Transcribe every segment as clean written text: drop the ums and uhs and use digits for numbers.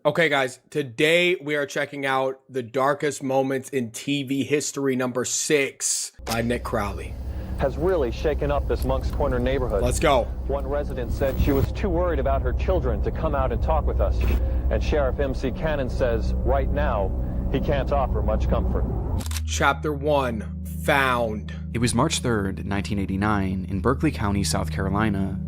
Okay, guys, today we are checking out The Darkest Moments in TV History number 6 by Nick Crowley. Has really shaken up this Moncks Corner neighborhood. Let's go. One resident said she was too worried about her children to come out and talk with us. And Sheriff MC Cannon says right now he can't offer much comfort. Chapter 1, Found. It was March 3rd, 1989, in Berkeley County, South Carolina.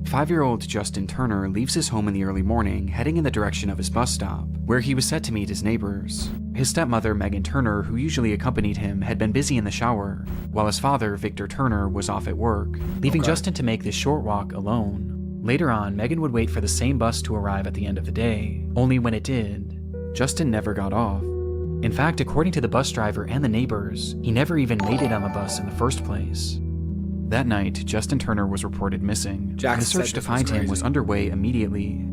5-year-old Justin Turner leaves his home in the early morning, heading in the direction of his bus stop, where he was set to meet his neighbors. His stepmother, Megan Turner, who usually accompanied him, had been busy in the shower, while his father, Victor Turner, was off at work, leaving Justin to make this short walk alone. Later on, Megan would wait for the same bus to arrive at the end of the day, only when it did, Justin never got off. In fact, according to the bus driver and the neighbors, he never even made it on the bus in the first place. That night, Justin Turner was reported missing, and the search to find him was underway immediately.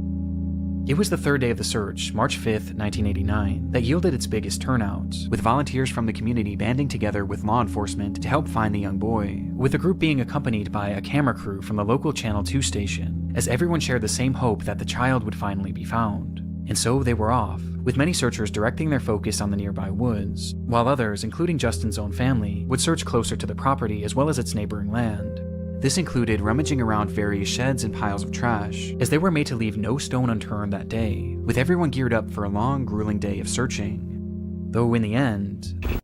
It was the third day of the search, March 5th, 1989, that yielded its biggest turnout, with volunteers from the community banding together with law enforcement to help find the young boy, with the group being accompanied by a camera crew from the local Channel 2 station, as everyone shared the same hope that the child would finally be found. And so they were off, with many searchers directing their focus on the nearby woods, while others, including Justin's own family, would search closer to the property as well as its neighboring land. This included rummaging around various sheds and piles of trash, as they were made to leave no stone unturned that day, with everyone geared up for a long, grueling day of searching. Though in the end,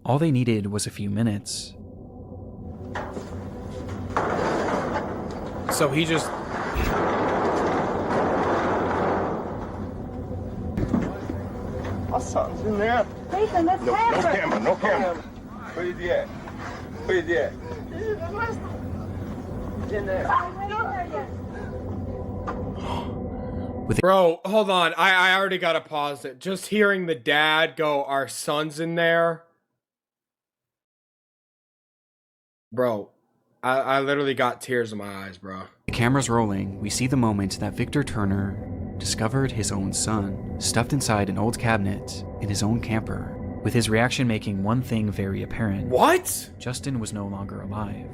all they needed was a few minutes. So he just... My son's in there. Nathan, that's camera. No camera. Where is he at? Where is he at? He's in there. Bro, hold on. I already gotta pause it. Just hearing the dad go, "Our son's in there." Bro, I literally got tears in my eyes, bro. The camera's rolling, we see the moment that Victor Turner discovered his own son, stuffed inside an old cabinet in his own camper, with his reaction making one thing very apparent. What? Justin was no longer alive.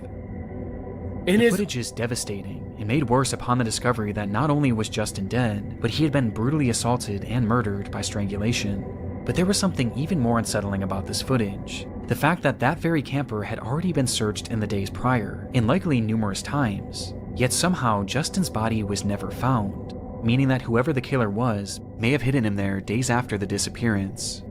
In The his... footage is devastating and made worse upon the discovery that not only was Justin dead, but he had been brutally assaulted and murdered by strangulation. But there was something even more unsettling about this footage. The fact that that very camper had already been searched in the days prior, and likely numerous times. Yet somehow Justin's body was never found, meaning that whoever the killer was may have hidden him there days after the disappearance.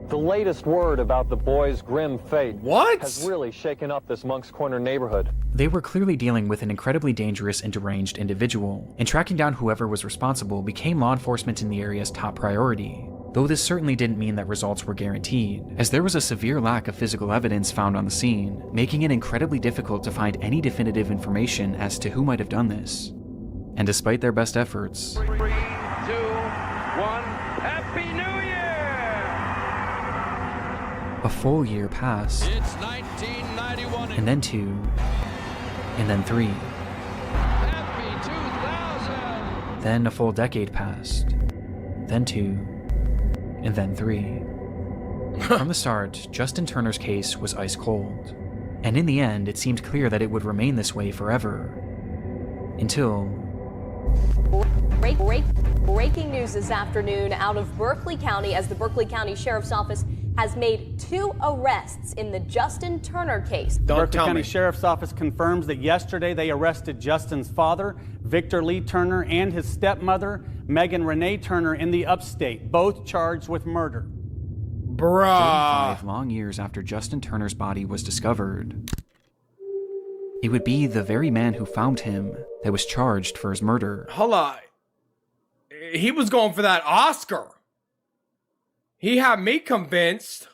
The latest word about the boy's grim fate has really shaken up this Moncks Corner neighborhood. They were clearly dealing with an incredibly dangerous and deranged individual, and tracking down whoever was responsible became law enforcement in the area's top priority. Though this certainly didn't mean that results were guaranteed, as there was a severe lack of physical evidence found on the scene, making it incredibly difficult to find any definitive information as to who might have done this. And despite their best efforts, 3, 2, 1, Happy New Year! a full year passed, It's 1991. and then 2, and then 3. Happy 2000! Then a full decade passed, then 2, and then 3. From the start, Justin Turner's case was ice cold, and in the end, it seemed clear that it would remain this way forever. Until... Breaking news this afternoon out of Berkeley County, as the Berkeley County Sheriff's Office has made 2 arrests in the Justin Turner case. Don't tell County me. Sheriff's Office confirms that yesterday they arrested Justin's father, Victor Lee Turner, and his stepmother, Megan Renee Turner, in the upstate, both charged with murder. Bruh. 5 long years after Justin Turner's body was discovered, it would be the very man who found him that was charged for his murder. Hold on. He was going for that Oscar. He had me convinced.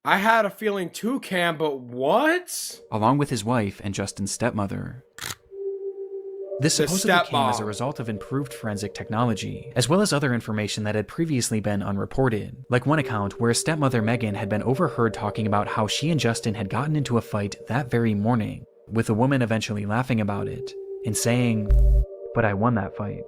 I had a feeling too, Cam, but what? Along with his wife and Justin's stepmother. This The supposedly came as a stepmom. result of improved forensic technology, as well as other information that had previously been unreported, like one account where stepmother Megan had been overheard talking about how she and Justin had gotten into a fight that very morning, with the woman eventually laughing about it, and saying, "But I won that fight."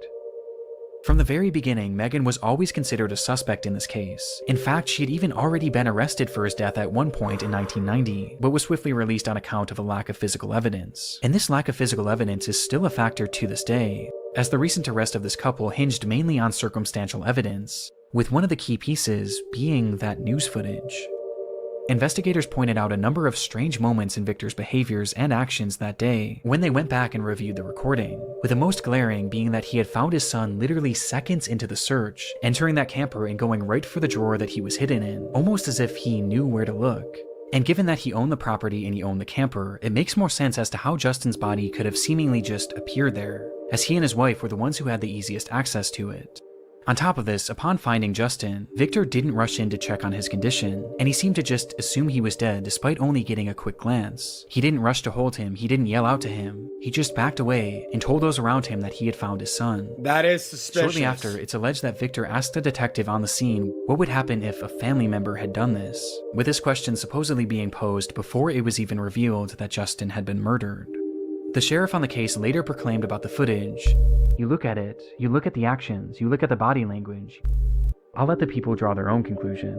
From the very beginning, Megan was always considered a suspect in this case. In fact, she had even already been arrested for his death at one point in 1990, but was swiftly released on account of a lack of physical evidence. And this lack of physical evidence is still a factor to this day, as the recent arrest of this couple hinged mainly on circumstantial evidence, with one of the key pieces being that news footage. Investigators pointed out a number of strange moments in Victor's behaviors and actions that day when they went back and reviewed the recording, with the most glaring being that he had found his son literally seconds into the search, entering that camper and going right for the drawer that he was hidden in, almost as if he knew where to look. And given that he owned the property and he owned the camper, it makes more sense as to how Justin's body could have seemingly just appeared there, as he and his wife were the ones who had the easiest access to it. On top of this, upon finding Justin, Victor didn't rush in to check on his condition, and he seemed to just assume he was dead despite only getting a quick glance. He didn't rush to hold him, he didn't yell out to him, he just backed away and told those around him that he had found his son. That is suspicious. Shortly after, it's alleged that Victor asked a detective on the scene what would happen if a family member had done this, with this question supposedly being posed before it was even revealed that Justin had been murdered. The sheriff on the case later proclaimed about the footage, "You look at it, you look at the actions, you look at the body language. I'll let the people draw their own conclusion."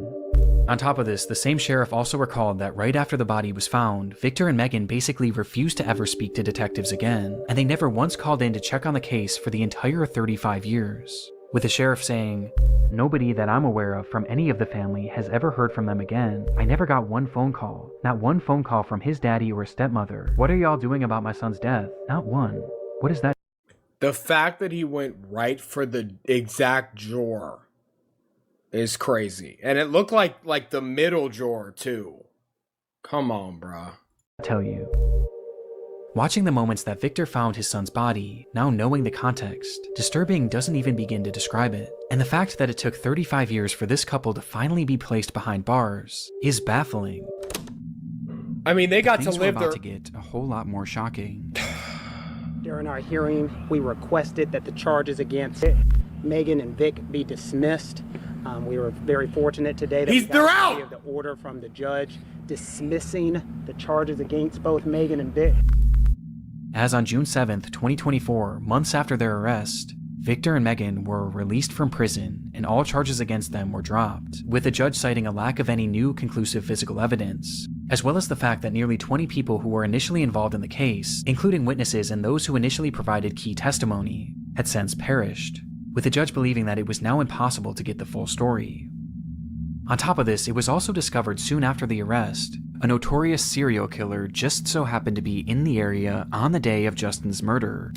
On top of this, the same sheriff also recalled that right after the body was found, Victor and Megan basically refused to ever speak to detectives again, and they never once called in to check on the case for the entire 35 years. With the sheriff saying, "Nobody that I'm aware of from any of the family has ever heard from them again. I never got one phone call. Not one phone call from his daddy or his stepmother. What are y'all doing about my son's death? Not one. What is that?" The fact that he went right for the exact drawer is crazy. And it looked like the middle drawer too. Come on, bruh. Tell you. Watching the moments that Victor found his son's body, now knowing the context, disturbing doesn't even begin to describe it. And the fact that it took 35 years for this couple to finally be placed behind bars is baffling. I mean, they got Things to were live about their... to get a whole lot more shocking. During our hearing, we requested that the charges against Megan and Vic be dismissed. We were very fortunate today that we got a copy of the order from the judge dismissing the charges against both Megan and Vic. As on June 7th, 2024, months after their arrest, Victor and Megan were released from prison and all charges against them were dropped, with the judge citing a lack of any new conclusive physical evidence, as well as the fact that nearly 20 people who were initially involved in the case, including witnesses and those who initially provided key testimony, had since perished, with the judge believing that it was now impossible to get the full story. On top of this, it was also discovered soon after the arrest, a notorious serial killer just so happened to be in the area on the day of Justin's murder.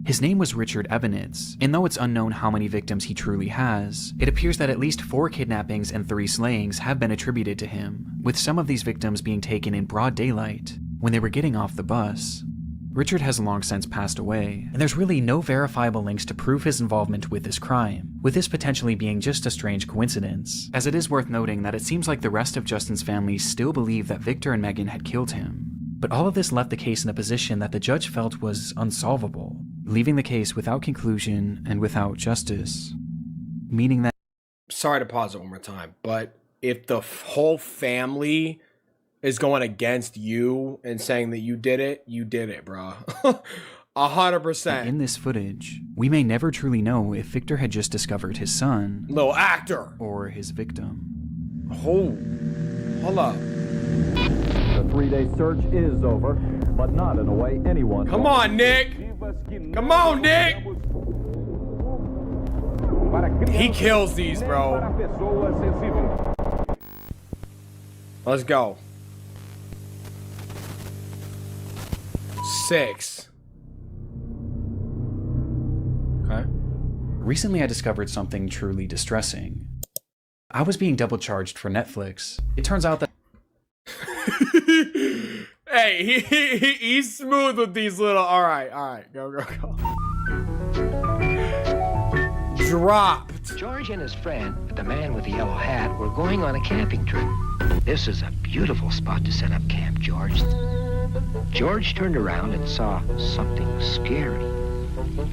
His name was Richard Ebenitz, and though it's unknown how many victims he truly has, it appears that at least 4 kidnappings and 3 slayings have been attributed to him, with some of these victims being taken in broad daylight when they were getting off the bus. Richard has long since passed away, and there's really no verifiable links to prove his involvement with this crime, with this potentially being just a strange coincidence, as it is worth noting that it seems like the rest of Justin's family still believe that Victor and Megan had killed him. But all of this left the case in a position that the judge felt was unsolvable, leaving the case without conclusion and without justice. Meaning that... Sorry to pause it one more time, but if the whole family is going against you and saying that you did it, bro. 100%. In this footage, we may never truly know if Victor had just discovered his son. Little actor. Or his victim. Hold up. The 3-day search is over, but not in a way anyone... Come on, Nick. Come on, Nick. He kills these, bro. Let's go. 6. Okay. Recently I discovered something truly distressing. I was being double charged for Netflix. It turns out that... Hey, he's smooth with these little... Alright, go. Dropped. George and his friend, the man with the yellow hat, were going on a camping trip. This is a beautiful spot to set up camp, George. George turned around and saw something scary.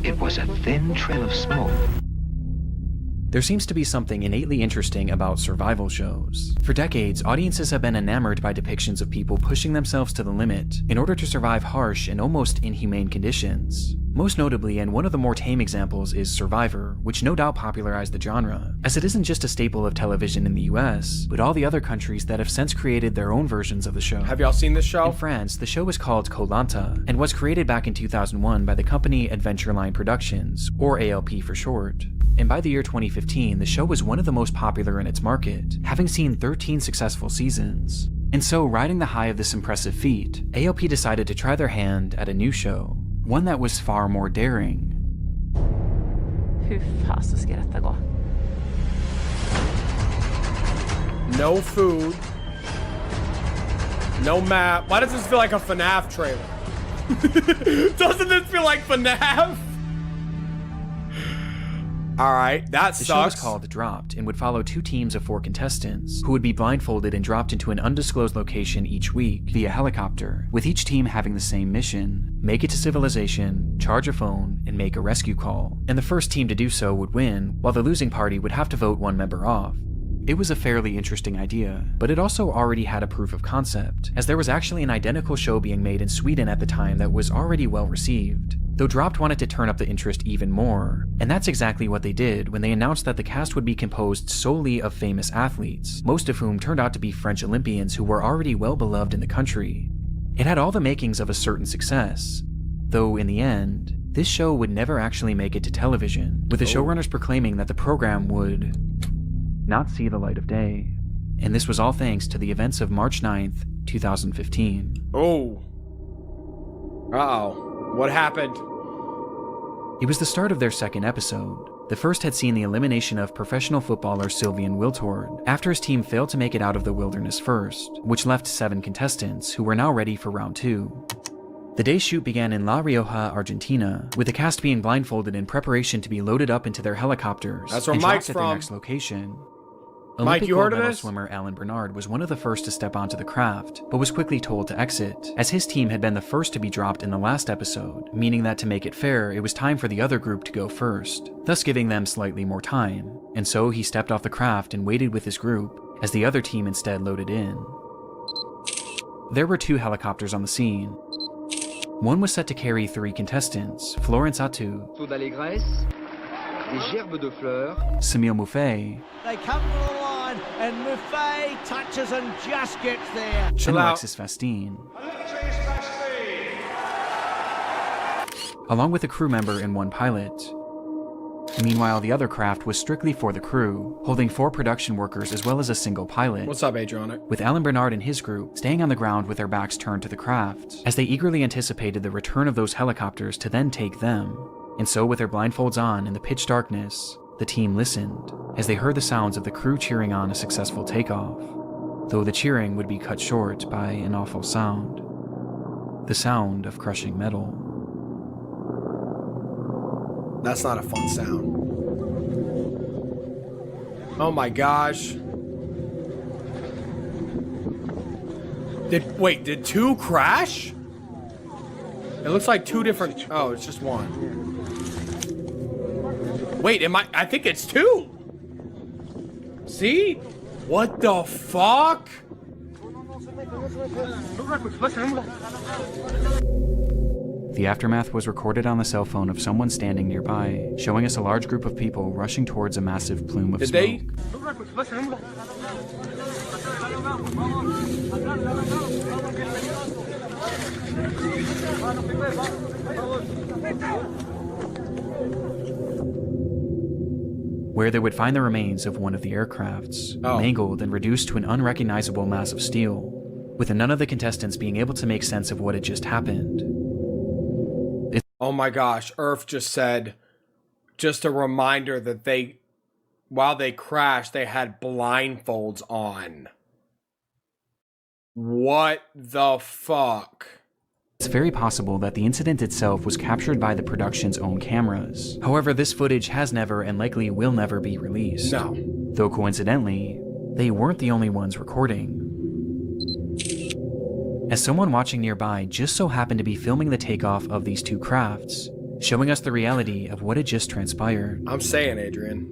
It was a thin trail of smoke. There seems to be something innately interesting about survival shows. For decades, audiences have been enamored by depictions of people pushing themselves to the limit in order to survive harsh and almost inhumane conditions. Most notably, and one of the more tame examples, is Survivor, which no doubt popularized the genre, as it isn't just a staple of television in the US, but all the other countries that have since created their own versions of the show. Have y'all seen this show? In France, the show is called Koh Lanta, and was created back in 2001 by the company Adventureline Productions, or ALP for short. And by the year 2015, the show was one of the most popular in its market, having seen 13 successful seasons. And so, riding the high of this impressive feat, ALP decided to try their hand at a new show, one that was far more daring. No food. No map. Why does this feel like a FNAF trailer? Doesn't this feel like FNAF? Alright, that sucks. The show was called Dropped and would follow 2 teams of 4 contestants who would be blindfolded and dropped into an undisclosed location each week via helicopter, with each team having the same mission: make it to civilization, charge a phone, and make a rescue call. And the first team to do so would win, while the losing party would have to vote one member off. It was a fairly interesting idea, but it also already had a proof of concept, as there was actually an identical show being made in Sweden at the time that was already well received. Though Dropped wanted to turn up the interest even more, and that's exactly what they did when they announced that the cast would be composed solely of famous athletes, most of whom turned out to be French Olympians who were already well beloved in the country. It had all the makings of a certain success, though in the end, this show would never actually make it to television, with the showrunners proclaiming that the program would not see the light of day. And this was all thanks to the events of March 9th, 2015. Oh. Uh-oh. What happened? It was the start of their second episode. The first had seen the elimination of professional footballer Sylvain Wiltord after his team failed to make it out of the wilderness first, which left 7 contestants who were now ready for round 2. The day's shoot began in La Rioja, Argentina, with the cast being blindfolded in preparation to be loaded up into their helicopters That's where and Mike's dropped at from. their next location. Mike, Olympic you gold heard of medal this? swimmer Alan Bernard was one of the first to step onto the craft, but was quickly told to exit, as his team had been the first to be dropped in the last episode, meaning that to make it fair, it was time for the other group to go first, thus giving them slightly more time. And so he stepped off the craft and waited with his group, as the other team instead loaded in. There were 2 helicopters on the scene. One was set to carry 3 contestants: Florence Atu, Samil Mouffe, They come to the line, and Mouffe touches and just gets there. and Alexis Vastine, along with a crew member and 1 pilot. Meanwhile, the other craft was strictly for the crew, holding 4 production workers as well as a single pilot. What's up, Adriana? With Alan Bernard and his group staying on the ground with their backs turned to the craft, as they eagerly anticipated the return of those helicopters to then take them. And so, with their blindfolds on in the pitch darkness, the team listened, as they heard the sounds of the crew cheering on a successful takeoff, though the cheering would be cut short by an awful sound. The sound of crushing metal. That's not a fun sound. Oh my gosh. Did 2 crash? It looks like 2 different... Oh, it's just 1. Wait, I think it's 2. See? What the fuck? The aftermath was recorded on the cell phone of someone standing nearby, showing us a large group of people rushing towards a massive plume of smoke. Where they would find the remains of one of the aircrafts, mangled and reduced to an unrecognizable mass of steel, with none of the contestants being able to make sense of what had just happened. Oh my gosh, Earth just said, just a reminder that while they crashed, they had blindfolds on. What the fuck? It's very possible that the incident itself was captured by the production's own cameras. However, this footage has never and likely will never be released. No. Though coincidentally, they weren't the only ones recording, as someone watching nearby just so happened to be filming the takeoff of these 2 crafts, showing us the reality of what had just transpired. I'm saying, Adrian.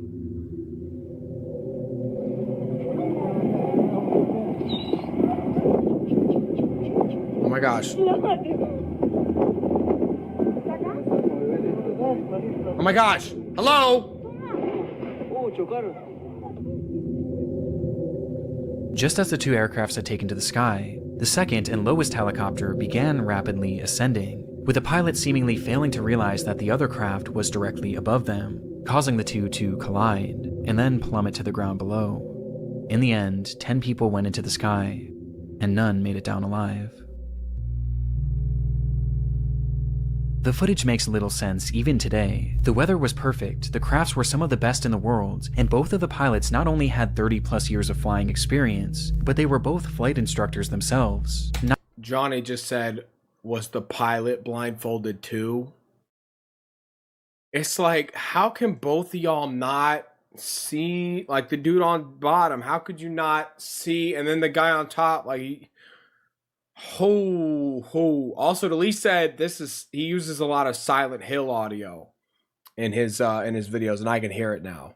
Oh my gosh. Oh my gosh. Hello? Just as the two aircrafts had taken to the sky, the second and lowest helicopter began rapidly ascending, with the pilot seemingly failing to realize that the other craft was directly above them, causing the two to collide, and then plummet to the ground below. In the end, 10 people went into the sky, and none made it down alive. The footage makes little sense even today. The weather was perfect, the crafts were some of the best in the world, and both of the pilots not only had 30 plus years of flying experience, but they were both flight instructors themselves. Johnny just said, was the pilot blindfolded too? It's like, how can both of y'all not see? Like the dude on bottom, how could you not see? And then the guy on top, like, Also, Lee said he uses a lot of Silent Hill audio in his videos, and I can hear it now.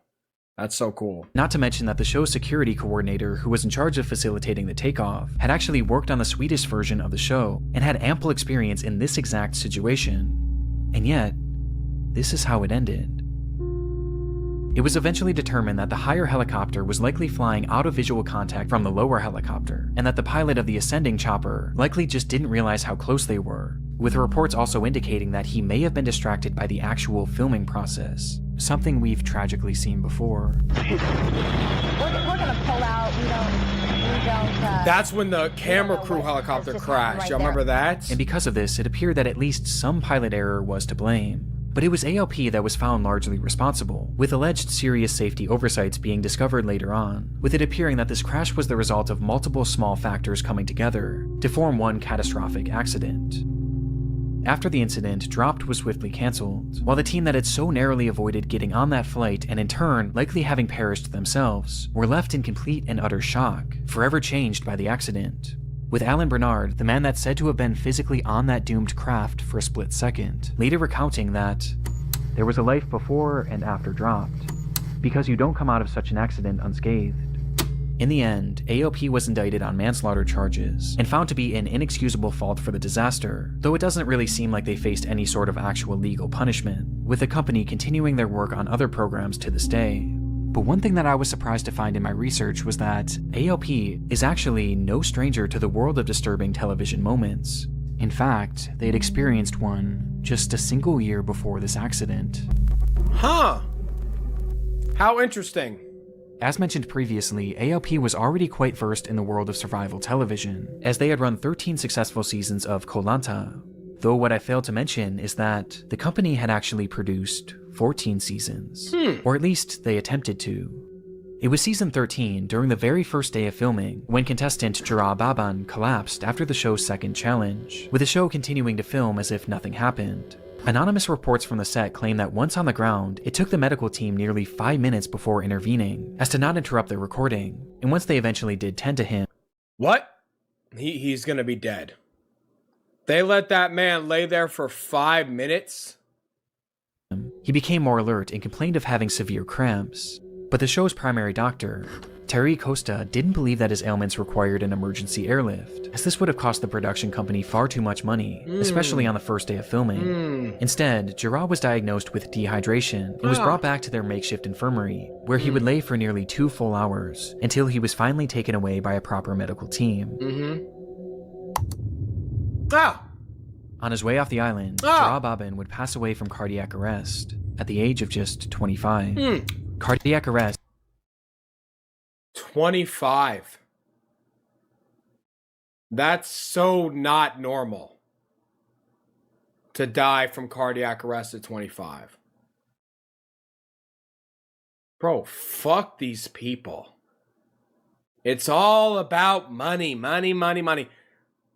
That's so cool. Not to mention that the show's security coordinator, who was in charge of facilitating the takeoff, had actually worked on the Swedish version of the show and had ample experience in this exact situation. And yet, this is how it ended. It was eventually determined that the higher helicopter was likely flying out of visual contact from the lower helicopter, and that the pilot of the ascending chopper likely just didn't realize how close they were, with reports also indicating that he may have been distracted by the actual filming process, something we've tragically seen before. We're gonna pull out, we don't That's when the camera crew helicopter crashed. Y'all remember that? And because of this, it appeared that at least some pilot error was to blame. But it was ALP that was found largely responsible, with alleged serious safety oversights being discovered later on, with it appearing that this crash was the result of multiple small factors coming together to form one catastrophic accident. After the incident, Dropped was swiftly cancelled, while the team that had so narrowly avoided getting on that flight and in turn likely having perished themselves were left in complete and utter shock, forever changed by the accident. With Alan Bernard, the man that's said to have been physically on that doomed craft for a split second, later recounting that there was a life before and after Dropped, because you don't come out of such an accident unscathed. In the end, AOP was indicted on manslaughter charges and found to be an inexcusable fault for the disaster, though it doesn't really seem like they faced any sort of actual legal punishment, with the company continuing their work on other programs to this day. But one thing that I was surprised to find in my research was that AOP is actually no stranger to the world of disturbing television moments. In fact, they had experienced one just a single year before this accident. Huh. How interesting. As mentioned previously, AOP was already quite versed in the world of survival television, as they had run 13 successful seasons of Koh Lanta. Though what I failed to mention is that the company had actually produced 14 seasons, or at least they attempted to. It was season 13, during the very first day of filming, when contestant Jara Baban collapsed after the show's second challenge, with the show continuing to film as if nothing happened. Anonymous reports from the set claim that once on the ground, it took the medical team nearly 5 minutes before intervening, as to not interrupt their recording, and once they eventually did tend to him... What? He's gonna be dead. They let that man lay there for 5 minutes? He became more alert and complained of having severe cramps, but the show's primary doctor, Terry Costa, didn't believe that his ailments required an emergency airlift, as this would have cost the production company far too much money, especially on the first day of filming. Instead, Jara was diagnosed with dehydration and was brought back to their makeshift infirmary, where he would lay for nearly 2 full hours, until he was finally taken away by a proper medical team. On his way off the island, Jara Baban would pass away from cardiac arrest at the age of just 25. Cardiac arrest. 25. That's so not normal to die from cardiac arrest at 25. Bro, fuck these people. It's all about money, money, money, money.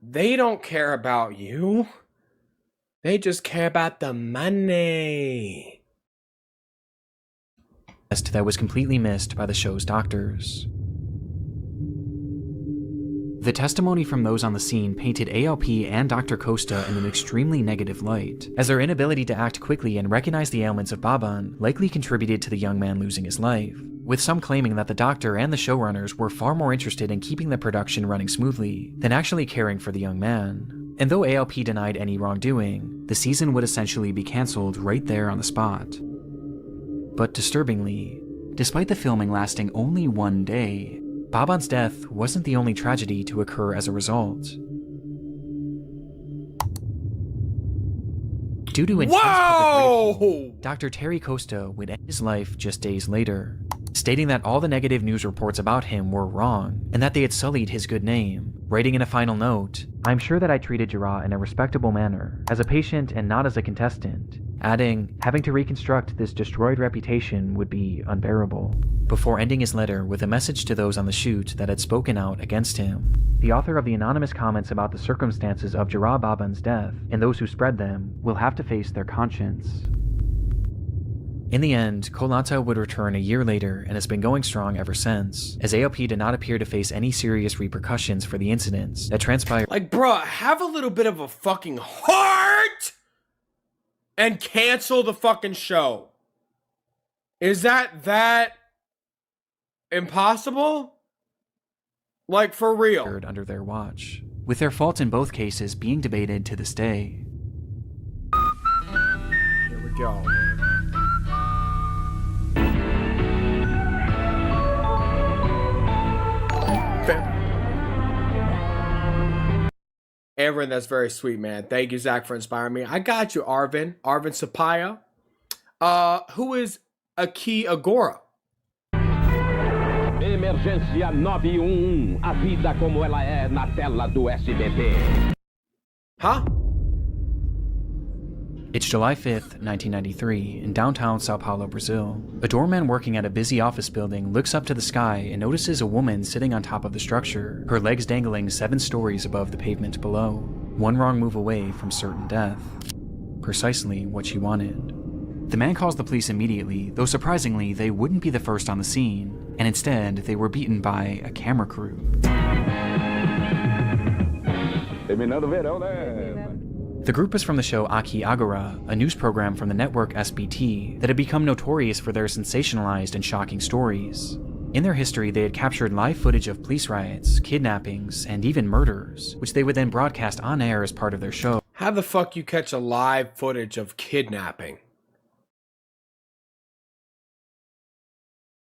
They don't care about you. They just care about the money. That was completely missed by the show's doctors. The testimony from those on the scene painted ALP and Dr. Costa in an extremely negative light, as their inability to act quickly and recognize the ailments of Baban likely contributed to the young man losing his life, with some claiming that the doctor and the showrunners were far more interested in keeping the production running smoothly than actually caring for the young man. And though ALP denied any wrongdoing, the season would essentially be cancelled right there on the spot. But disturbingly, despite the filming lasting only 1 day, Baban's death wasn't the only tragedy to occur as a result. Due to intense public ridicule, Dr. Terry Costa would end his life just days later, stating that all the negative news reports about him were wrong and that they had sullied his good name, writing in a final note, "I'm sure that I treated Jarrah in a respectable manner, as a patient and not as a contestant," adding, "Having to reconstruct this destroyed reputation would be unbearable," before ending his letter with a message to those on the shoot that had spoken out against him. The author of the anonymous comments about the circumstances of Jarrah Baban's death, and those who spread them, will have to face their conscience. In the end, Koh Lanta would return a year later and has been going strong ever since, as ALP did not appear to face any serious repercussions for the incidents that transpired. Like, bruh, have a little bit of a fucking heart and cancel the fucking show. Is that impossible? Like, for real? Under their watch, with their faults in both cases being debated to this day. Here we go. Aaron, that's very sweet, man. Thank you, Zach, for inspiring me. I got you, Arvin. Arvin Sapaya. Who is Aki Agora? Emergência 911. A vida como ela é na tela do SBT. Huh? It's July 5th, 1993, in downtown Sao Paulo, Brazil. A doorman working at a busy office building looks up to the sky and notices a woman sitting on top of the structure, her legs dangling 7 stories above the pavement below, one wrong move away from certain death. Precisely what she wanted. The man calls the police immediately, though surprisingly, they wouldn't be the first on the scene, and instead, they were beaten by a camera crew. Terminando o verão, né? The group is from the show Aki Agora, a news program from the network SBT that had become notorious for their sensationalized and shocking stories. In their history, they had captured live footage of police riots, kidnappings, and even murders, which they would then broadcast on air as part of their show. How the fuck you catch a live footage of kidnapping?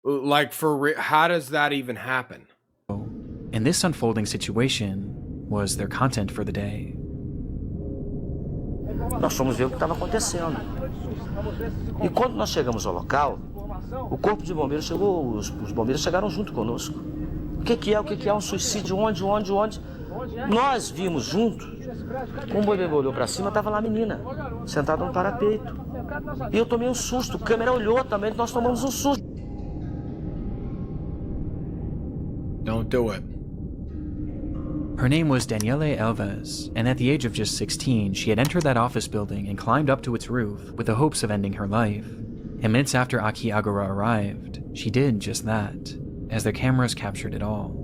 Like, for real, how does that even happen? And this unfolding situation was their content for the day. Nós fomos ver o que estava acontecendo. E quando nós chegamos ao local, o corpo de bombeiros chegou, os bombeiros chegaram junto conosco. O que é um suicídio? Onde? Nós vimos junto. Um boibeiro olhou para cima, estava lá a menina, sentada no parapeito. E eu tomei um susto, a câmera olhou também, nós tomamos um susto. Don't do it. Her name was Daniele Alves, and at the age of just 16, she had entered that office building and climbed up to its roof with the hopes of ending her life. And minutes after Aki Agora arrived, she did just that, as their cameras captured it all.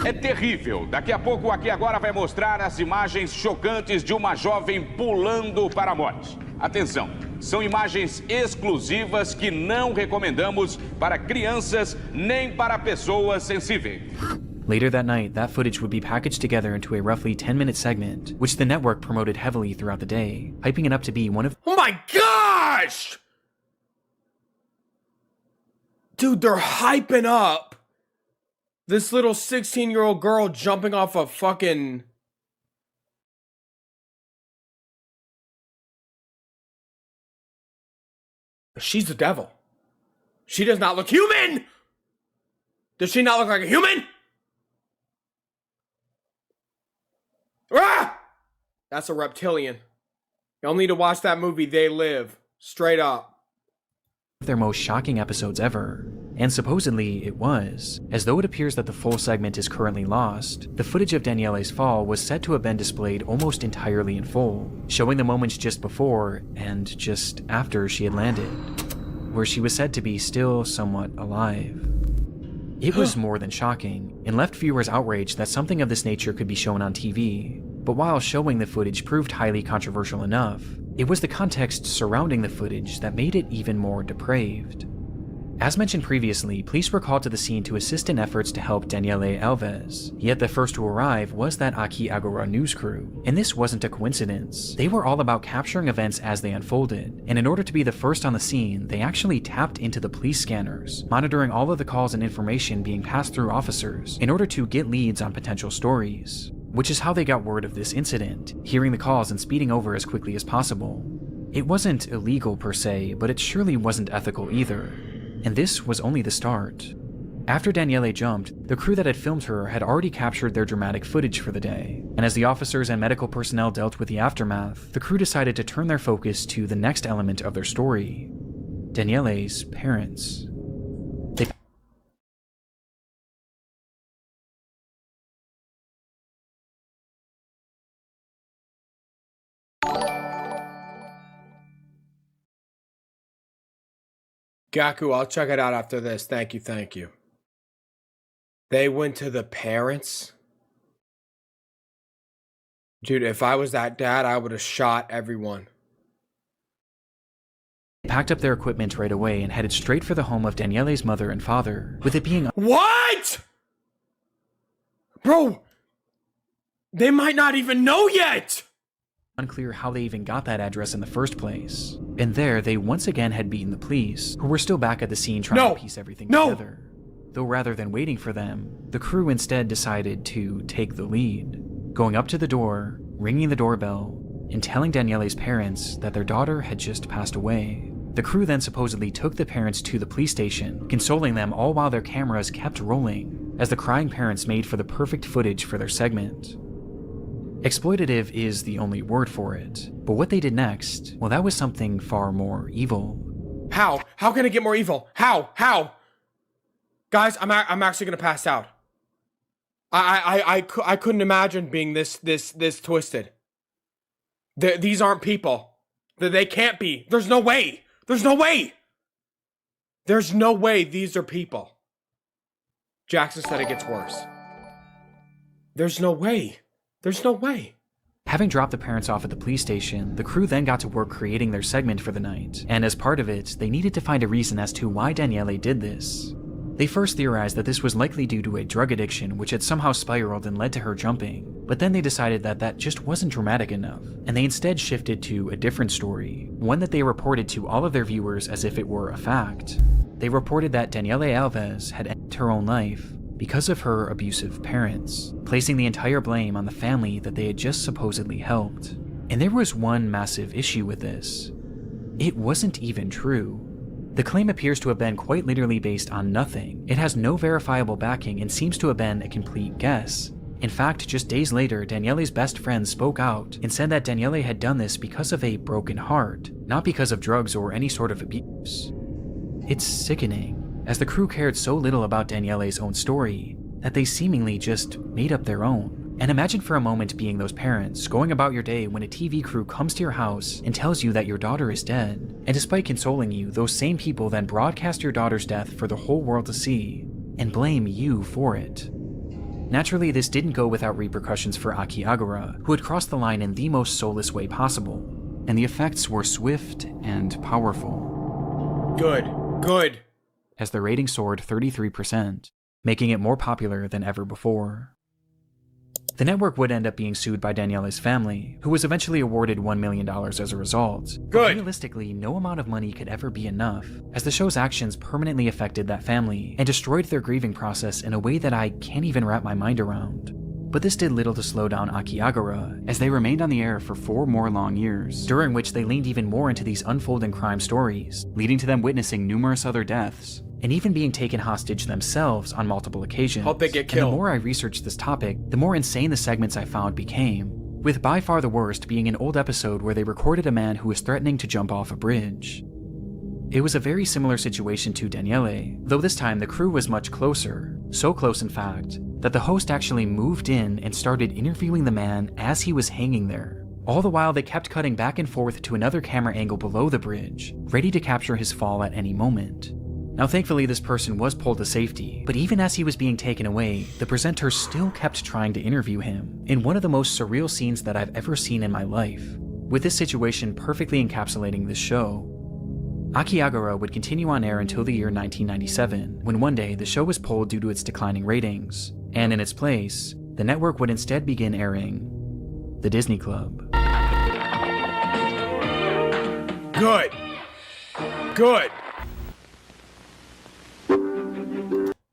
É terrível. Daqui a pouco, Aqui Agora vai mostrar as imagens chocantes de uma jovem pulando para a morte. Atenção, são imagens exclusivas que não recomendamos para crianças nem para pessoas sensíveis. Later that night, that footage would be packaged together into a roughly 10-minute segment, which the network promoted heavily throughout the day, hyping it up to be one of— Oh my gosh! Dude, they're hyping up this little 16-year-old girl jumping off a fucking— She's the devil. She does not look human! Does she not look like a human? Ah! That's a reptilian. Y'all need to watch that movie, They Live. Straight up. Their most shocking episodes ever. And supposedly it was, as though it appears that the full segment is currently lost. The footage of Daniele's fall was said to have been displayed almost entirely in full, showing the moments just before and just after she had landed, where she was said to be still somewhat alive. It was more than shocking, and left viewers outraged that something of this nature could be shown on TV. But while showing the footage proved highly controversial enough, it was the context surrounding the footage that made it even more depraved. As mentioned previously, police were called to the scene to assist in efforts to help Daniele Alves, yet the first to arrive was that Aki Agora news crew. And this wasn't a coincidence. They were all about capturing events as they unfolded, and in order to be the first on the scene, they actually tapped into the police scanners, monitoring all of the calls and information being passed through officers in order to get leads on potential stories. Which is how they got word of this incident, hearing the calls and speeding over as quickly as possible. It wasn't illegal per se, but it surely wasn't ethical either. And this was only the start. After Daniele jumped, the crew that had filmed her had already captured their dramatic footage for the day, and as the officers and medical personnel dealt with the aftermath, the crew decided to turn their focus to the next element of their story: Daniele's parents. Gaku, I'll check it out after this. Thank you, thank you. They went to the parents? Dude, if I was that dad, I would have shot everyone. They packed up their equipment right away and headed straight for the home of Daniele's mother and father, with it being— What?! Bro! They might not even know yet! Unclear how they even got that address in the first place. And there, they once again had beaten the police, who were still back at the scene trying to piece everything together. Though rather than waiting for them, the crew instead decided to take the lead, going up to the door, ringing the doorbell, and telling Daniele's parents that their daughter had just passed away. The crew then supposedly took the parents to the police station, consoling them all while their cameras kept rolling, as the crying parents made for the perfect footage for their segment. Exploitative is the only word for it, but what they did next, well, that was something far more evil. How? How can it get more evil? How? How? Guys, I'm actually gonna pass out. I couldn't imagine being this twisted. These aren't people. They can't be. There's no way. There's no way. There's no way these are people. Jackson said it gets worse. There's no way. There's no way. Having dropped the parents off at the police station, the crew then got to work creating their segment for the night, and as part of it, they needed to find a reason as to why Daniele did this. They first theorized that this was likely due to a drug addiction which had somehow spiraled and led to her jumping, but then they decided that that just wasn't dramatic enough, and they instead shifted to a different story, one that they reported to all of their viewers as if it were a fact. They reported that Daniele Alves had ended her own life because of her abusive parents, placing the entire blame on the family that they had just supposedly helped. And there was one massive issue with this. It wasn't even true. The claim appears to have been quite literally based on nothing. It has no verifiable backing and seems to have been a complete guess. In fact, just days later, Daniele's best friend spoke out and said that Daniele had done this because of a broken heart, not because of drugs or any sort of abuse. It's sickening, as the crew cared so little about Daniele's own story that they seemingly just made up their own. And imagine for a moment being those parents, going about your day when a TV crew comes to your house and tells you that your daughter is dead, and despite consoling you, those same people then broadcast your daughter's death for the whole world to see, and blame you for it. Naturally, this didn't go without repercussions for Aki Agora, who had crossed the line in the most soulless way possible, and the effects were swift and powerful. Good. As the rating soared 33%, making it more popular than ever before. The network would end up being sued by Daniele's family, who was eventually awarded $1 million as a result. But realistically, no amount of money could ever be enough, as the show's actions permanently affected that family and destroyed their grieving process in a way that I can't even wrap my mind around. But this did little to slow down Aki Agora, as they remained on the air for 4 more long years, during which they leaned even more into these unfolding crime stories, leading to them witnessing numerous other deaths, and even being taken hostage themselves on multiple occasions. Hope they get killed. And the more I researched this topic, the more insane the segments I found became, with by far the worst being an old episode where they recorded a man who was threatening to jump off a bridge. It was a very similar situation to Daniele, though this time the crew was much closer, so close in fact, that the host actually moved in and started interviewing the man as he was hanging there. All the while they kept cutting back and forth to another camera angle below the bridge, ready to capture his fall at any moment. Now thankfully this person was pulled to safety, but even as he was being taken away, the presenter still kept trying to interview him, in one of the most surreal scenes that I've ever seen in my life, with this situation perfectly encapsulating this show. Akiagara would continue on air until the year 1997, when one day the show was pulled due to its declining ratings, and in its place, the network would instead begin airing The Disney Club. Good. Good.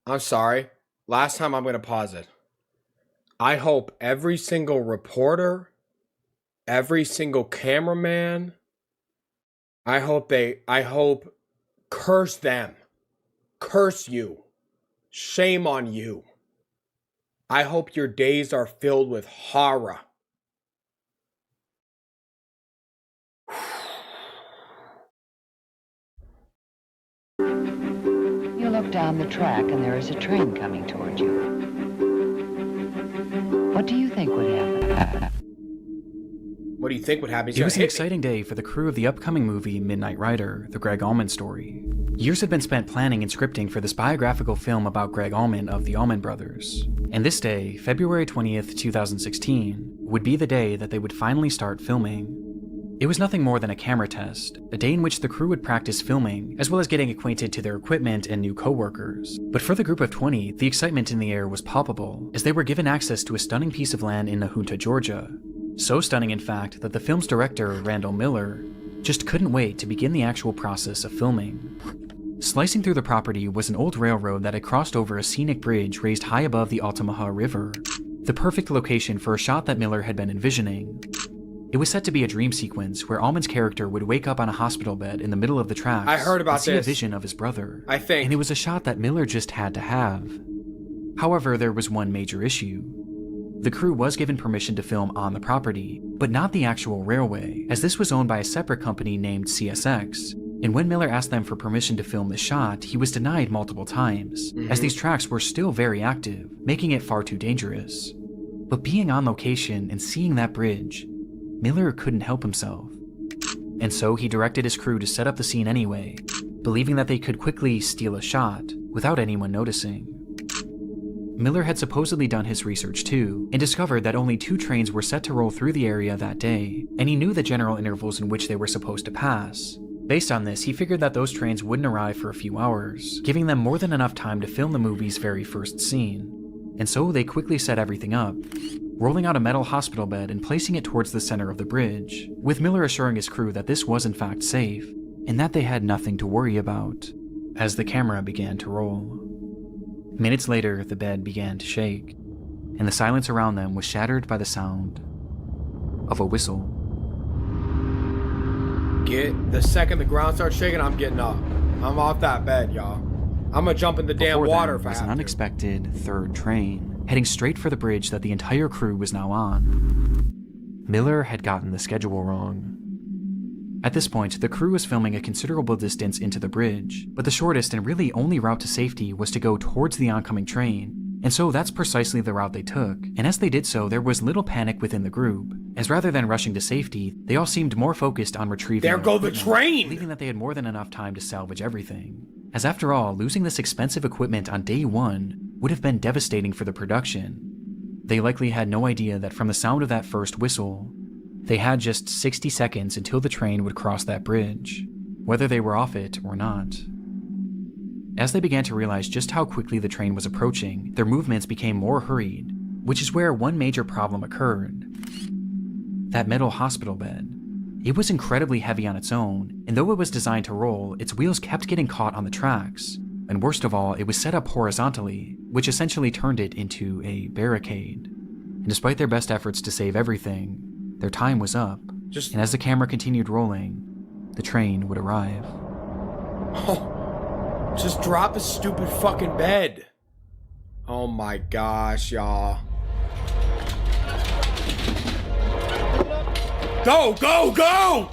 I'm sorry. Last time, I'm going to pause it. I hope every single reporter, every single cameraman, I hope curse them. Curse you. Shame on you. I hope your days are filled with horror. You look down the track and there is a train coming toward you. What do you think would happen? What do you think would happen? It was an exciting day for the crew of the upcoming movie Midnight Rider, the Greg Allman story. Years had been spent planning and scripting for this biographical film about Greg Allman of the Allman Brothers. And this day, February 20th, 2016, would be the day that they would finally start filming. It was nothing more than a camera test, a day in which the crew would practice filming, as well as getting acquainted to their equipment and new co-workers. But for the group of 20, the excitement in the air was palpable, as they were given access to a stunning piece of land in Nahunta, Georgia. So stunning, in fact, that the film's director, Randall Miller, just couldn't wait to begin the actual process of filming. Slicing through the property was an old railroad that had crossed over a scenic bridge raised high above the Altamaha River, the perfect location for a shot that Miller had been envisioning. It was set to be a dream sequence where Allman's character would wake up on a hospital bed in the middle of the tracks. I heard about and see this. A vision of his brother. I think. And it was a shot that Miller just had to have. However, there was one major issue. The crew was given permission to film on the property, but not the actual railway, as this was owned by a separate company named CSX. And when Miller asked them for permission to film this shot, he was denied multiple times, as these tracks were still very active, making it far too dangerous. But being on location and seeing that bridge, Miller couldn't help himself. And so he directed his crew to set up the scene anyway, believing that they could quickly steal a shot without anyone noticing. Miller had supposedly done his research too, and discovered that only 2 trains were set to roll through the area that day, and he knew the general intervals in which they were supposed to pass. Based on this, he figured that those trains wouldn't arrive for a few hours, giving them more than enough time to film the movie's very first scene. And so they quickly set everything up, rolling out a metal hospital bed and placing it towards the center of the bridge, with Miller assuring his crew that this was in fact safe, and that they had nothing to worry about, as the camera began to roll. Minutes later, the bed began to shake, and the silence around them was shattered by the sound of a whistle. The second the ground starts shaking, I'm getting up. I'm off that bed, y'all. I'm gonna jump in the damn water if I have to. An unexpected third train, heading straight for the bridge that the entire crew was now on. Miller had gotten the schedule wrong. At this point, the crew was filming a considerable distance into the bridge, but the shortest and really only route to safety was to go towards the oncoming train, and so that's precisely the route they took. And as they did so, there was little panic within the group, as rather than rushing to safety, they all seemed more focused on retrieving There go the train! believing that they had more than enough time to salvage everything. As after all, losing this expensive equipment on day 1 would have been devastating for the production. They likely had no idea that from the sound of that first whistle, they had just 60 seconds until the train would cross that bridge, whether they were off it or not. As they began to realize just how quickly the train was approaching, their movements became more hurried, which is where one major problem occurred. That metal hospital bed. It was incredibly heavy on its own, and though it was designed to roll, its wheels kept getting caught on the tracks. And worst of all, it was set up horizontally, which essentially turned it into a barricade. And despite their best efforts to save everything, their time was up. And as the camera continued rolling, the train would arrive. Oh, just drop the stupid fucking bed. Oh my gosh, y'all. Go, go, go!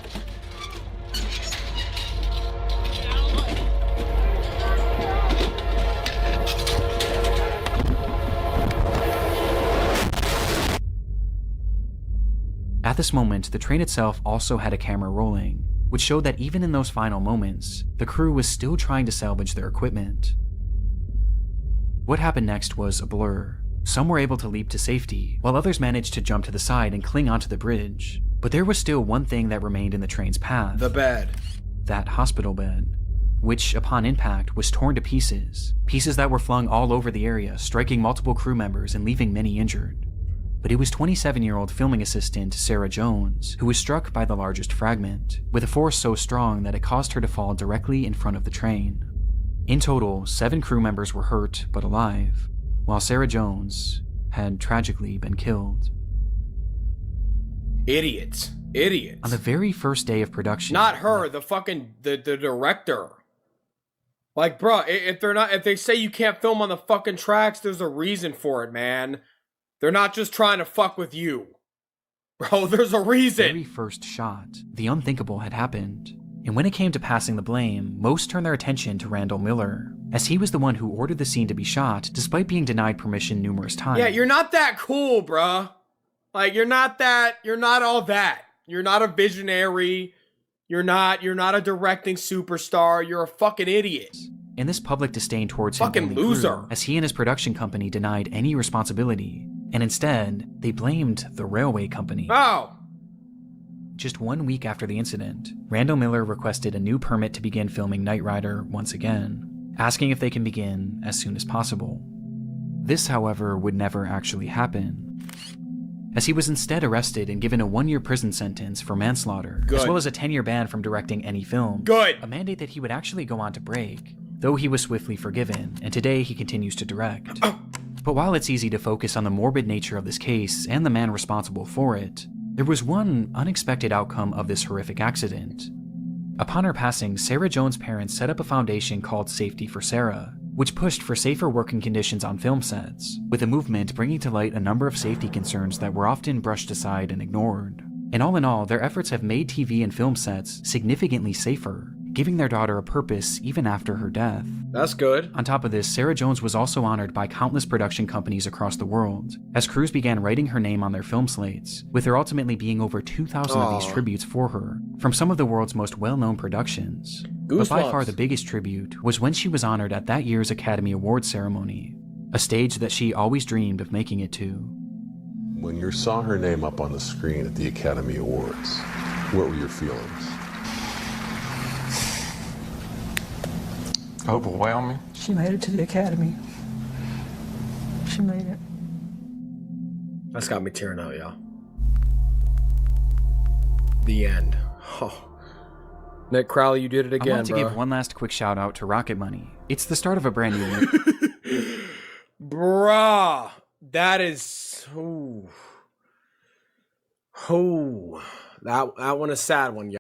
At this moment, the train itself also had a camera rolling, which showed that even in those final moments, the crew was still trying to salvage their equipment. What happened next was a blur. Some were able to leap to safety, while others managed to jump to the side and cling onto the bridge. But there was still one thing that remained in the train's path. The bed. that hospital bed, which upon impact was torn to pieces, pieces that were flung all over the area, striking multiple crew members and leaving many injured. But it was 27-year-old filming assistant Sarah Jones who was struck by the largest fragment, with a force so strong that it caused her to fall directly in front of the train. In total, 7 crew members were hurt but alive, while Sarah Jones had tragically been killed. Idiots. On the very first day of production. Not her, the director. Like, bro, if they say you can't film on the fucking tracks, there's a reason for it, man. They're not just trying to fuck with you. Bro, there's a reason. The very first shot, the unthinkable had happened. And when it came to passing the blame, most turned their attention to Randall Miller, as he was the one who ordered the scene to be shot, despite being denied permission numerous times. Yeah, you're not that cool, bruh. Like, you're not all that. You're not a visionary. You're not a directing superstar. You're a fucking idiot. And this public disdain towards him fucking only loser grew, as he and his production company denied any responsibility, and instead, they blamed the railway company. Oh! Just 1 week after the incident, Randall Miller requested a new permit to begin filming Knight Rider once again, asking if they can begin as soon as possible. This, however, would never actually happen, as he was instead arrested and given a 1-year prison sentence for manslaughter, as well as a 10-year ban from directing any film. A mandate that he would actually go on to break, though he was swiftly forgiven, and today he continues to direct. But while it's easy to focus on the morbid nature of this case and the man responsible for it, there was one unexpected outcome of this horrific accident. Upon her passing, Sarah Jones' parents set up a foundation called Safety for Sarah, which pushed for safer working conditions on film sets, with the movement bringing to light a number of safety concerns that were often brushed aside and ignored. And all in all, their efforts have made TV and film sets significantly safer, giving their daughter a purpose even after her death. That's good. On top of this, Sarah Jones was also honored by countless production companies across the world, as crews began writing her name on their film slates, with there ultimately being over 2,000 of these tributes for her, from some of the world's most well-known productions. But by far the biggest tribute was when she was honored at that year's Academy Awards ceremony, a stage that she always dreamed of making it to. When you saw her name up on the screen at the Academy Awards, what were your feelings? Overwhelming. She made it to the Academy. She made it. That's got me tearing out, y'all. The end. Oh. Nick Crowley, you did it again, I want to give one last quick shout out to Rocket Money. It's the start of a brand new Bruh, that is... Ooh. Ooh. That one is a sad one, y'all.